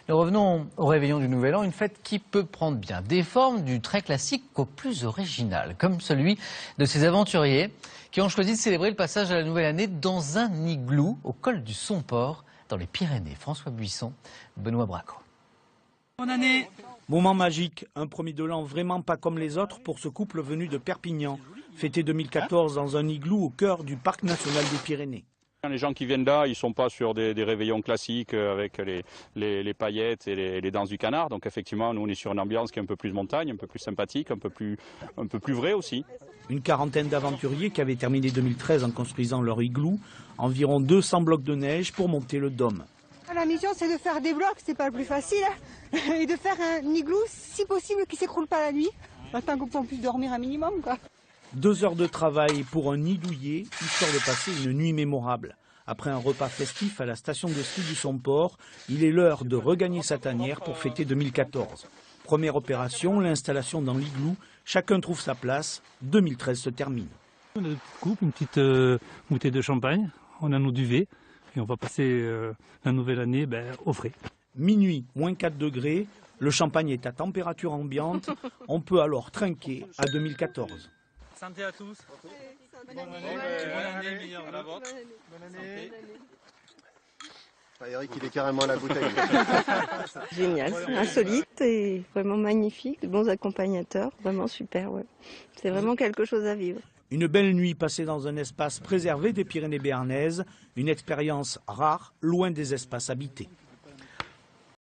Nous revenons au réveillon du Nouvel An, une fête qui peut prendre bien des formes, du très classique au plus original, comme celui de ces aventuriers qui ont choisi de célébrer le passage à la nouvelle année dans un igloo au col du Somport, dans les Pyrénées. François Buisson, Benoît Braco. Bonne année! Moment magique, un premier de l'an vraiment pas comme les autres pour ce couple venu de Perpignan, fêté 2014 dans un igloo au cœur du parc national des Pyrénées. Les gens qui viennent là, ils ne sont pas sur des réveillons classiques avec les paillettes et les danses du canard. Donc effectivement, nous on est sur une ambiance qui est un peu plus montagne, un peu plus sympathique, un peu plus vraie aussi. Une quarantaine d'aventuriers qui avaient terminé 2013 en construisant leur igloo, environ 200 blocs de neige pour monter le dôme. La mission c'est de faire des blocs, c'est pas le plus facile, et de faire un igloo si possible qui s'écroule pas la nuit, tant qu'on puisse dormir un minimum, quoi. 2 heures de travail pour un nid douillet, histoire de passer une nuit mémorable. Après un repas festif à la station de ski du Somport, il est l'heure de regagner sa tanière pour fêter 2014. Première opération, l'installation dans l'igloo. Chacun trouve sa place. 2013 se termine. On a une petite coupe, une petite bouteille de champagne. On a nos duvets et on va passer la nouvelle année au frais. Minuit, moins 4 degrés. Le champagne est à température ambiante. On peut alors trinquer à 2014. Santé à tous. Bonne année. Bonne année, meilleure la vôtre. Bonne année. Eric, il est carrément à la bouteille. Génial, insolite et vraiment magnifique, de bons accompagnateurs, vraiment super, ouais. C'est vraiment quelque chose à vivre. Une belle nuit passée dans un espace préservé des Pyrénées béarnaises, une expérience rare, loin des espaces habités.